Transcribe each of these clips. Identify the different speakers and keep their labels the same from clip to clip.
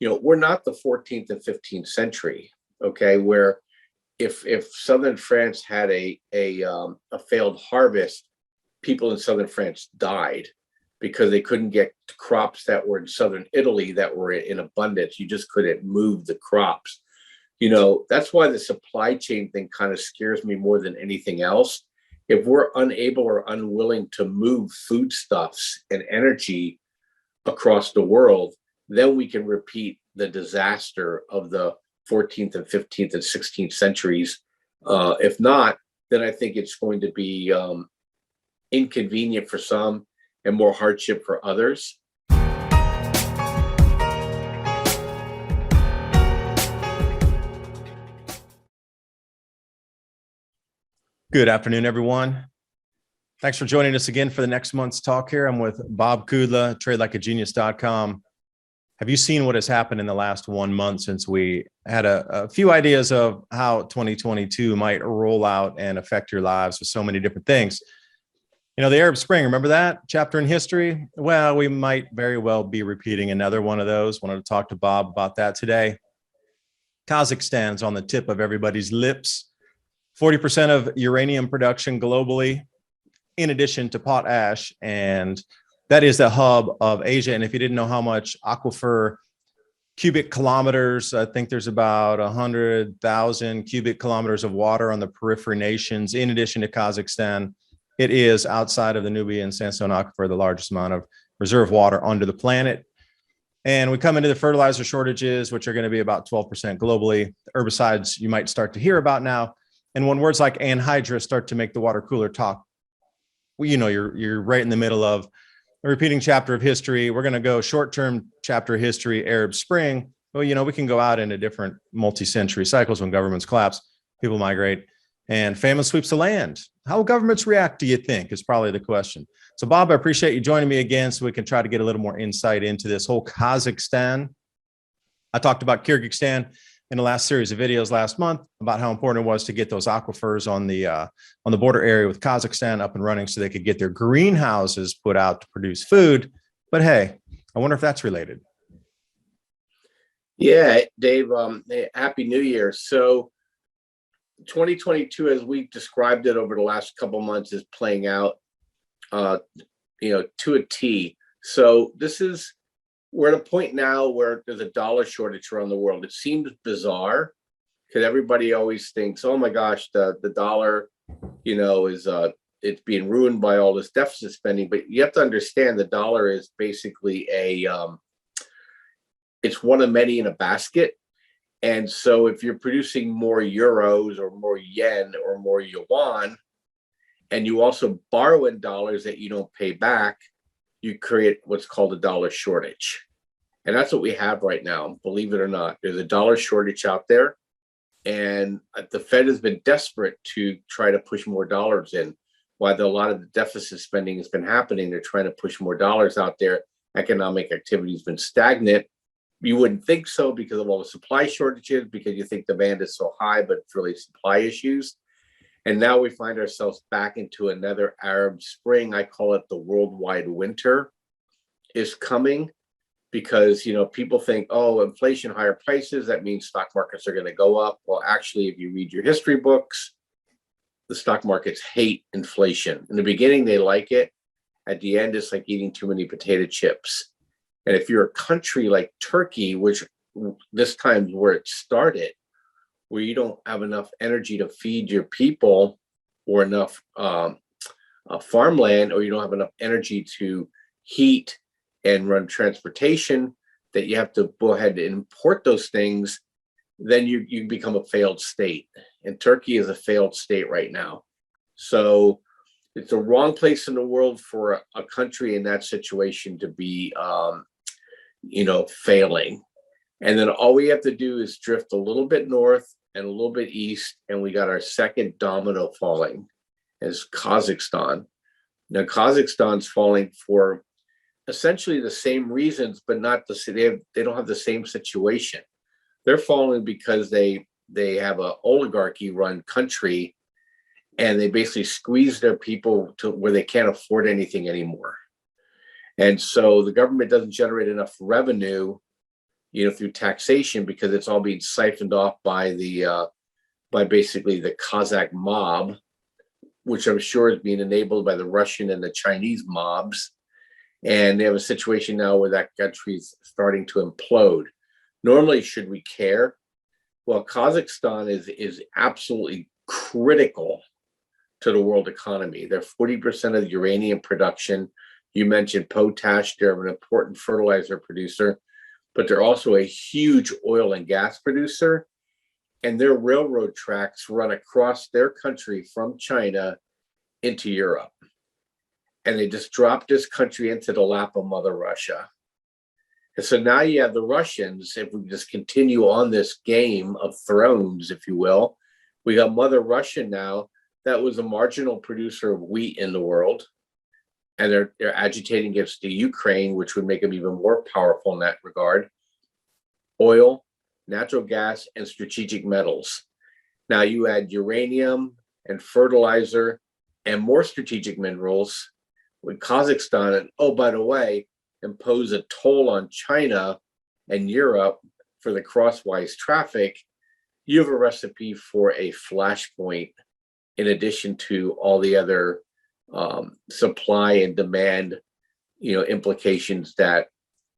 Speaker 1: we're not the 14th and 15th century, okay, where if southern France had a failed harvest, people in southern France died because they couldn't get crops that were in southern Italy that were in abundance. You just couldn't move the crops. That's why the supply chain thing kind of scares me more than anything else. If we're unable or unwilling to move foodstuffs and energy across the world, then we can repeat the disaster of the 14th and 15th and 16th centuries. If not, then I think it's going to be inconvenient for some and more hardship for others.
Speaker 2: Good afternoon, everyone. Thanks for joining us again for the next month's talk here. I'm with Bob Kudla, tradelikeagenius.com. Have you seen what has happened in the last 1 month since we had a few ideas of how 2022 might roll out and affect your lives with so many different things? The Arab Spring, remember that chapter in history? Well, we might very well be repeating another one of those. Wanted to talk to Bob about that today. Kazakhstan's on the tip of everybody's lips. 40% of uranium production globally, in addition to potash, and that is the hub of Asia. And if you didn't know how much aquifer cubic kilometers, I think there's about 100,000 cubic kilometers of water on the periphery nations, in addition to Kazakhstan. It is, outside of the Nubian sandstone aquifer, the largest amount of reserve water under the planet. And we come into the fertilizer shortages, which are going to be about 12% globally. The herbicides you might start to hear about now. And when words like anhydrous start to make the water cooler talk, well, you're right in the middle of a repeating chapter of history. We're going to go short-term chapter of history, Arab Spring. Well, we can go out into different multi-century cycles when governments collapse, people migrate, and famine sweeps the land. How will governments react, do you think, is probably the question. So, Bob, I appreciate you joining me again so we can try to get a little more insight into this whole Kazakhstan. I talked about Kyrgyzstan in the last series of videos last month about how important it was to get those aquifers on the border area with Kazakhstan up and running so they could get their greenhouses put out to produce food. But hey, I wonder if that's related.
Speaker 1: Yeah, Dave, Happy New Year. So 2022, as we described it over the last couple of months, is playing out, to a T. So we're at a point now where there's a dollar shortage around the world. It seems bizarre because everybody always thinks, oh my gosh, the dollar, is it's being ruined by all this deficit spending. But you have to understand the dollar is basically it's one of many in a basket. And so if you're producing more euros or more yen or more yuan, and you also borrow in dollars that you don't pay back, you create what's called a dollar shortage. And that's what we have right now, believe it or not. There's a dollar shortage out there. And the Fed has been desperate to try to push more dollars in. While a lot of the deficit spending has been happening, they're trying to push more dollars out there. Economic activity has been stagnant. You wouldn't think so because of all the supply shortages, because you think demand is so high, but it's really supply issues. And now we find ourselves back into another Arab Spring. I call it the worldwide winter is coming because, people think, oh, inflation, higher prices, that means stock markets are going to go up. Well, actually, if you read your history books, the stock markets hate inflation. In the beginning, they like it. At the end, it's like eating too many potato chips. And if you're a country like Turkey, which this time is where it started, where you don't have enough energy to feed your people or enough farmland, or you don't have enough energy to heat and run transportation, that you have to go ahead and import those things, then you become a failed state. And Turkey is a failed state right now. So it's the wrong place in the world for a country in that situation to be, failing. And then all we have to do is drift a little bit north and a little bit east, and we got our second domino falling, as Kazakhstan. Now, Kazakhstan's falling for essentially the same reasons, but not they don't have the same situation. They're falling because they have an oligarchy-run country, and they basically squeeze their people to where they can't afford anything anymore. And so the government doesn't generate enough revenue through taxation, because it's all being siphoned off by basically the Kazakh mob, which I'm sure is being enabled by the Russian and the Chinese mobs. And they have a situation now where that country's starting to implode. Normally, should we care? Well, Kazakhstan is absolutely critical to the world economy. They're 40% of the uranium production. You mentioned potash. They're an important fertilizer producer, but they're also a huge oil and gas producer. And their railroad tracks run across their country from China into Europe. And they just dropped this country into the lap of Mother Russia. And so now you have the Russians, if we just continue on this game of thrones, if you will, we got Mother Russia now, that was a marginal producer of wheat in the world. And they're agitating against the Ukraine, which would make them even more powerful in that regard. Oil, natural gas, and strategic metals. Now you add uranium and fertilizer and more strategic minerals with Kazakhstan. And oh, by the way, impose a toll on China and Europe for the crosswise traffic. You have a recipe for a flashpoint, in addition to all the other supply and demand, implications that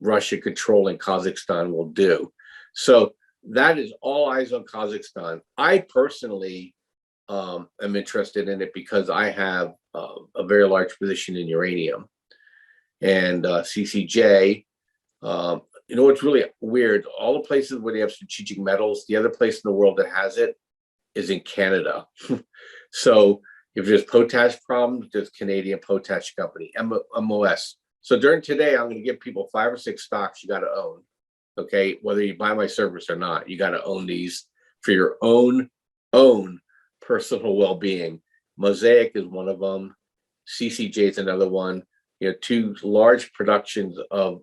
Speaker 1: Russia controlling Kazakhstan will do. So that is all eyes on Kazakhstan. I personally am interested in it because I have a very large position in uranium and CCJ. It's really weird. All the places where they have strategic metals, the other place in the world that has it is in Canada. So if there's potash problems, there's Canadian Potash Company, MOS. So during today, I'm going to give people 5 or 6 stocks you got to own. Okay, whether you buy my service or not, you got to own these for your own personal well-being. Mosaic is one of them. CCJ is another one. 2 large productions of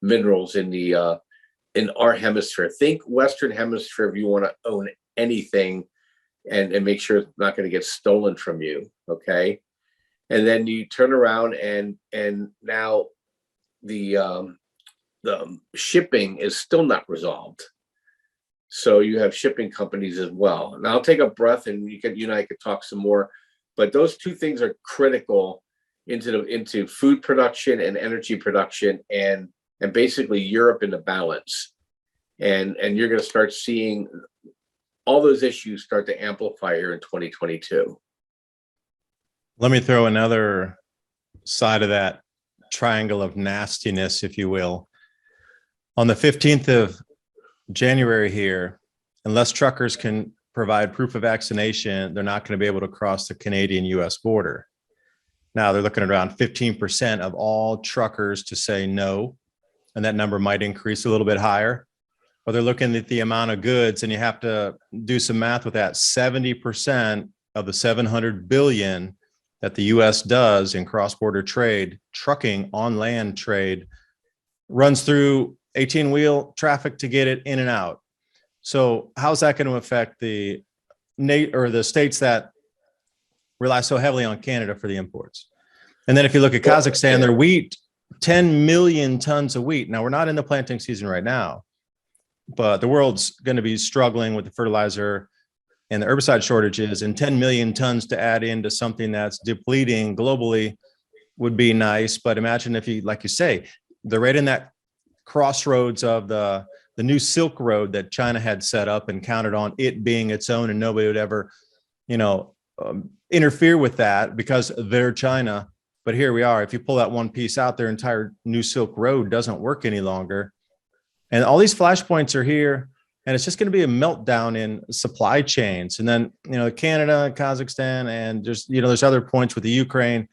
Speaker 1: minerals in our hemisphere. Think Western Hemisphere if you want to own anything, and make sure it's not going to get stolen from you. Okay, and then you turn around and now the shipping is still not resolved. So you have shipping companies as well. And I'll take a breath, and you and I could talk some more. But those 2 things are critical into food production and energy production, and basically Europe in the balance. And you're going to start seeing all those issues start to amplify here in 2022.
Speaker 2: Let me throw another side of that triangle of nastiness, if you will. On the 15th of January here, unless truckers can provide proof of vaccination, they're not going to be able to cross the Canadian-US border. Now they're looking at around 15% of all truckers to say no, and that number might increase a little bit higher. Or they're looking at the amount of goods, and you have to do some math with that. 70% of the $700 billion that the US does in cross-border trade, trucking on land trade, runs through 18-wheel traffic to get it in and out. So how's that going to affect the states that rely so heavily on Canada for the imports? And then if you look at Kazakhstan, their wheat, 10 million tons of wheat. Now we're not in the planting season right now, but the world's going to be struggling with the fertilizer and the herbicide shortages, and 10 million tons to add into something that's depleting globally would be nice. But imagine if you, like you say, they're right in that crossroads of the new Silk Road that China had set up and counted on it being its own, and nobody would ever, interfere with that because they're China. But here we are. If you pull that one piece out, their entire new Silk Road doesn't work any longer. And all these flashpoints are here, and it's just going to be a meltdown in supply chains. And then, Canada, Kazakhstan, and there's other points with the Ukraine.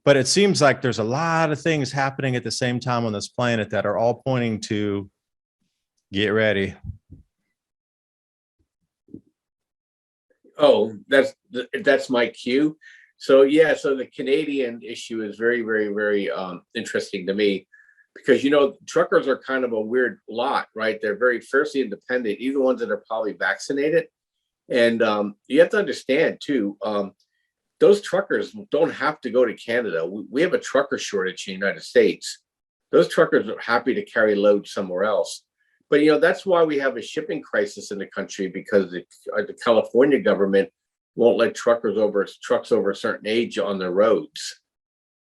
Speaker 2: But it seems like there's a lot of things happening at the same time on this planet that are all pointing to get ready.
Speaker 1: Oh, that's my cue. So so the Canadian issue is very, very, very interesting to me, because truckers are kind of a weird lot, right? They're very fiercely independent, even the ones that are probably vaccinated. And you have to understand too, those truckers don't have to go to Canada. We have a trucker shortage in the United States. those truckers are happy to carry loads somewhere else. But, that's why we have a shipping crisis in the country, because the California government won't let trucks over a certain age on the roads.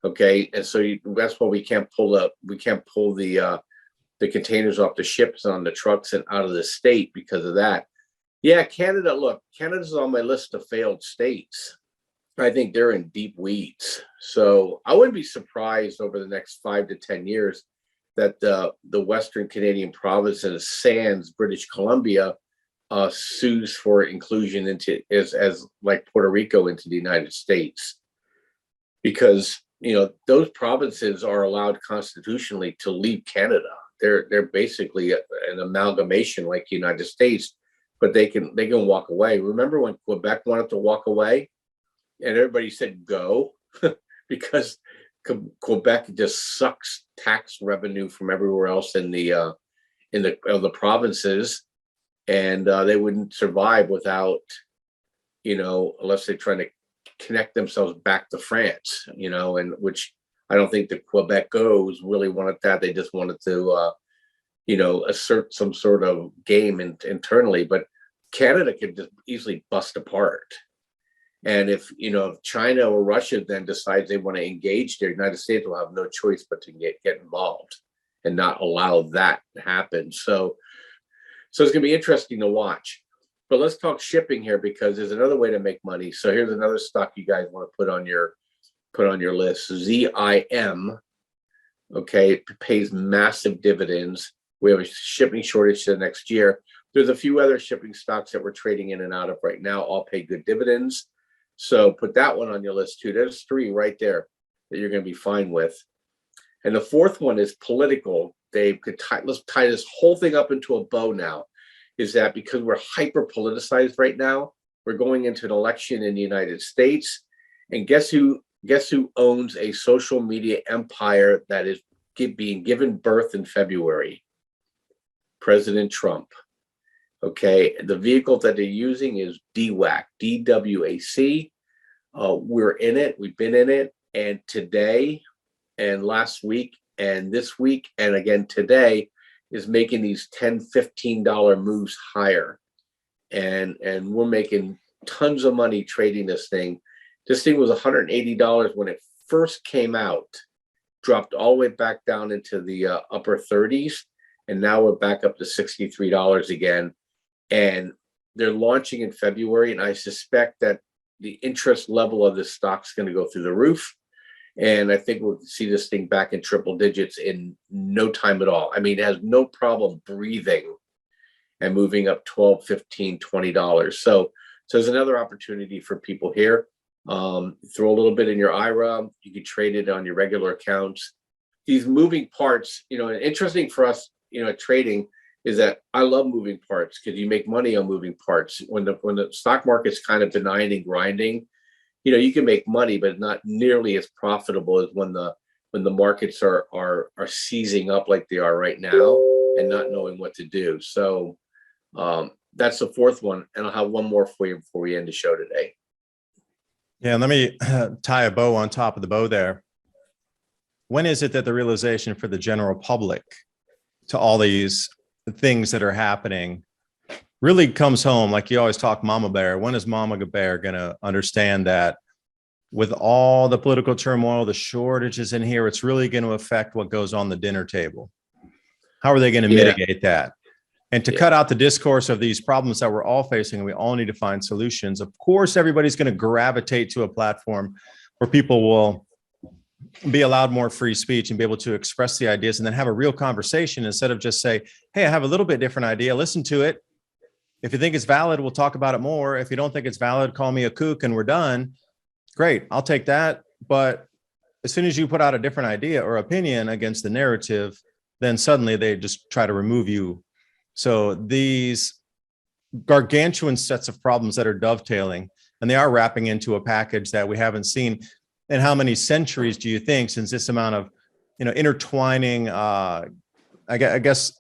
Speaker 1: Okay. And so that's why we can't pull the containers off the ships on the trucks and out of the state because of that. Yeah. Canada's on my list of failed states. I think they're in deep weeds. So I wouldn't be surprised over the next 5 to 10 years that the Western Canadian provinces, sans British Columbia, sues for inclusion into as like Puerto Rico into the United States, because those provinces are allowed constitutionally to leave Canada. They're basically an amalgamation like the United States, but they can walk away. Remember when Quebec wanted to walk away, and everybody said go, because Quebec just sucks tax revenue from everywhere else in the provinces, and they wouldn't survive without, unless they're trying to connect themselves back to France, and which I don't think the Quebecos really wanted that. They just wanted to, assert some sort of game internally. But Canada could just easily bust apart. And if China or Russia then decides they want to engage, the United States will have no choice but to get involved and not allow that to happen. So it's going to be interesting to watch. But let's talk shipping here, because there's another way to make money. So here's another stock you guys want to put on your list. ZIM. Okay, it pays massive dividends. We have a shipping shortage the next year. There's a few other shipping stocks that we're trading in and out of right now, all pay good dividends. So put that one on your list too. There's 3 right there that you're going to be fine with. And the 4th one is political. Dave, let's tie this whole thing up into a bow now. Is that because we're hyper politicized right now? We're going into an election in the United States, and guess who owns a social media empire that is being given birth in February? President Trump. Okay, the vehicle that they're using is DWAC, DWAC. We're in it. We've been in it, and today, and last week, and this week, and again today, is making these $10, $15 moves higher, and we're making tons of money trading this thing. This thing was $180 when it first came out, dropped all the way back down into the upper 30s, and now we're back up to $63 again. And they're launching in February, and I suspect that the interest level of this stock is going to go through the roof. And I think we'll see this thing back in triple digits in no time at all. I mean, it has no problem breathing and moving up $12, $15, $20. So there's another opportunity for people here. Throw a little bit in your IRA. You can trade it on your regular accounts. These moving parts, and interesting for us, trading, is that I love moving parts because you make money on moving parts. When the stock market's kind of benign and grinding, you can make money, but not nearly as profitable as when the markets are seizing up like they are right now and not knowing what to do. So that's the 4th one, and I'll have one more for you before we end the show today.
Speaker 2: Yeah, let me tie a bow on top of the bow there. When is it that the realization for the general public to all these things that are happening really comes home? Like you always talk mama bear. When is mama bear going to understand that with all the political turmoil, the shortages in here, it's really going to affect what goes on the dinner table? How are they going to mitigate that? And to cut out the discourse of these problems that we're all facing, and we all need to find solutions. Of course, everybody's going to gravitate to a platform where people will be allowed more free speech and be able to express the ideas and then have a real conversation instead of just say, hey, I have a little bit different idea. Listen to it. If you think it's valid, we'll talk about it more. If you don't think it's valid, call me a kook and we're done. Great. I'll take that. But as soon as you put out a different idea or opinion against the narrative, then suddenly they just try to remove you. So these gargantuan sets of problems that are dovetailing, and they are wrapping into a package that we haven't seen. And how many centuries do you think since this amount of, intertwining, I guess,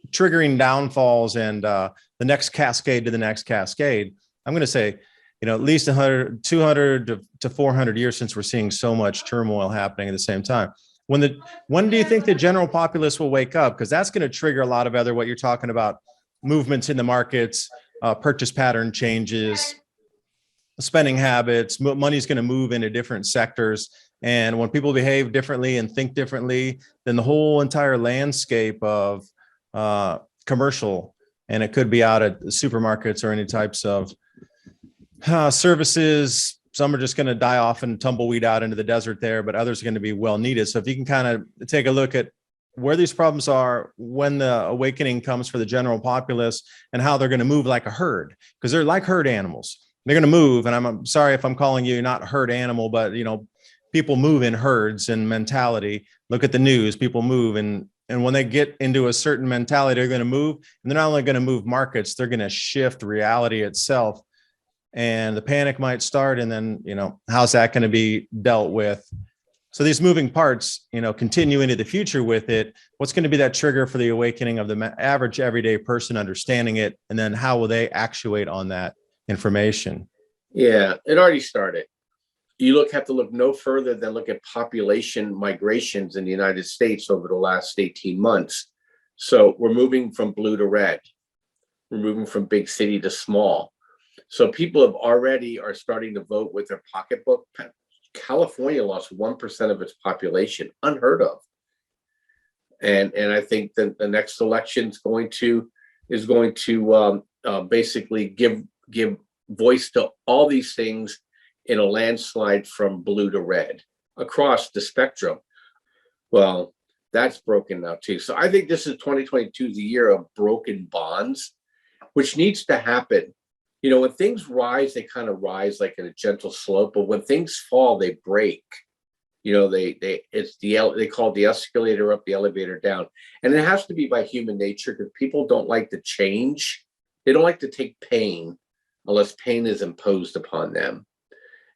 Speaker 2: triggering downfalls and the next cascade to the next cascade? I'm going to say, at least 100, 200 to 400 years since we're seeing so much turmoil happening at the same time. When do you think the general populace will wake up? Because that's going to trigger a lot of other what you're talking about, movements in the markets, purchase pattern changes, spending habits. Money's going to move into different sectors. And when people behave differently and think differently, then the whole entire landscape of commercial, and it could be out at supermarkets or any types of services. Some are just going to die off and tumbleweed out into the desert there, but others are going to be well needed. So if you can kind of take a look at where these problems are when the awakening comes for the general populace and how they're going to move like a herd, because they're like herd animals. They're going to move. And I'm sorry if I'm calling you not herd animal, but people move in herds and mentality. Look at the news, people move. And when they get into a certain mentality, they're going to move. And they're not only going to move markets, they're going to shift reality itself. And the panic might start. And then, how's that going to be dealt with? So these moving parts, continue into the future with it. What's going to be that trigger for the awakening of the average everyday person understanding it? And then how will they actuate on that information?
Speaker 1: Yeah, it already started. You have to look no further than look at population migrations in the United States over the last 18 months. So we're moving from blue to red. We're moving from big city to small. So people are starting to vote with their pocketbook. California lost 1% of its population, unheard of. And I think that the next election is going to basically give voice to all these things in a landslide from blue to red across the spectrum. Well, that's broken now too. So I think this is 2022 is the year of broken bonds, which needs to happen. When things rise, they kind of rise like in a gentle slope, but when things fall, they break. They call it the escalator up, the elevator down. And it has to be by human nature, because people don't like to change. They don't like to take pain unless pain is imposed upon them.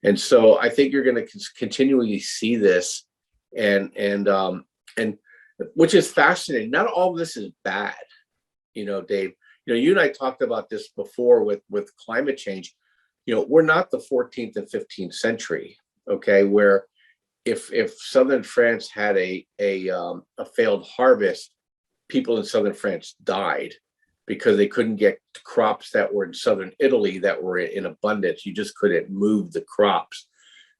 Speaker 1: And so I think you're going to continually see this, and which is fascinating. Not all of this is bad, Dave. You and I talked about this before with climate change. We're not the 14th and 15th century, okay, where if southern France had a failed harvest, people in southern France died because they couldn't get crops that were in southern Italy that were in abundance. You just couldn't move the crops.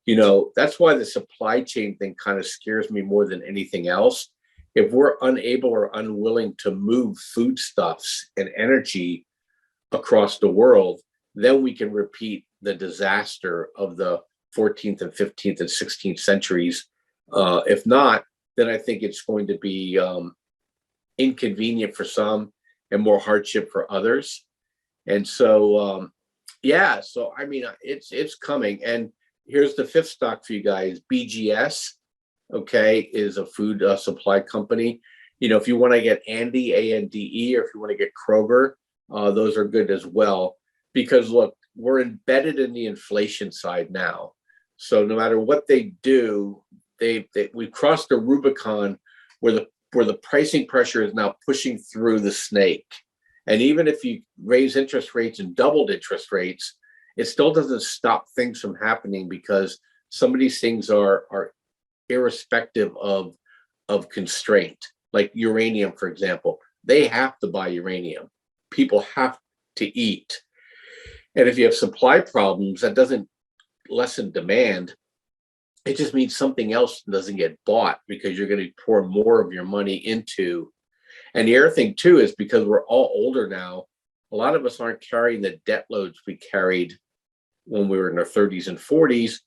Speaker 1: That's why the supply chain thing kind of scares me more than anything else. If we're unable or unwilling to move foodstuffs and energy across the world, then we can repeat the disaster of the 14th and 15th and 16th centuries. If not, then I think it's going to be inconvenient for some and more hardship for others. And so, so I mean, it's coming. And here's the fifth stock for you guys, BGS. Okay, is a food supply company. If you want to get Andy, ANDE, or if you want to get Kroger, those are good as well. Because look, we're embedded in the inflation side now. So no matter what they do, we've crossed the Rubicon where the pricing pressure is now pushing through the snake. And even if you raise interest rates and doubled interest rates, it still doesn't stop things from happening, because some of these things are irrespective of constraint. Like uranium, for example, they have to buy uranium. People have to eat. And if you have supply problems, that doesn't lessen demand. It just means something else doesn't get bought, because you're going to pour more of your money into. And the other thing too is, because we're all older now, a lot of us aren't carrying the debt loads we carried when we were in our 30s and 40s.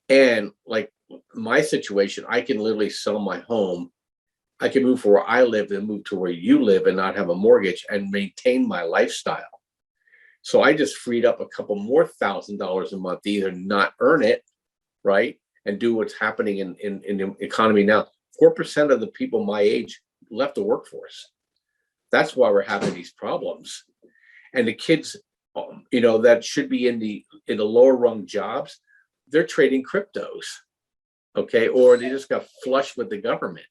Speaker 1: And like my situation, I can literally sell my home. I can move from where I live and move to where you live and not have a mortgage and maintain my lifestyle. So I just freed up a couple more $1,000 a month to either not earn it, right, and do what's happening in the economy now. 4% of the people my age left the workforce. That's why we're having these problems. And the kids, that should be in the lower rung jobs, they're trading cryptos, okay, or they just got flushed with the government.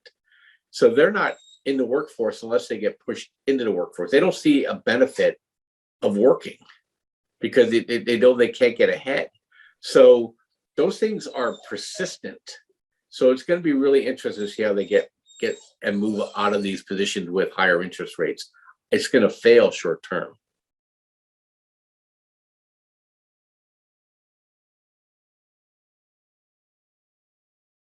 Speaker 1: So they're not in the workforce unless they get pushed into the workforce. They don't see a benefit of working because they know they can't get ahead. So those things are persistent. So it's going to be really interesting to see how they get and move out of these positions with higher interest rates. It's going to fail short term.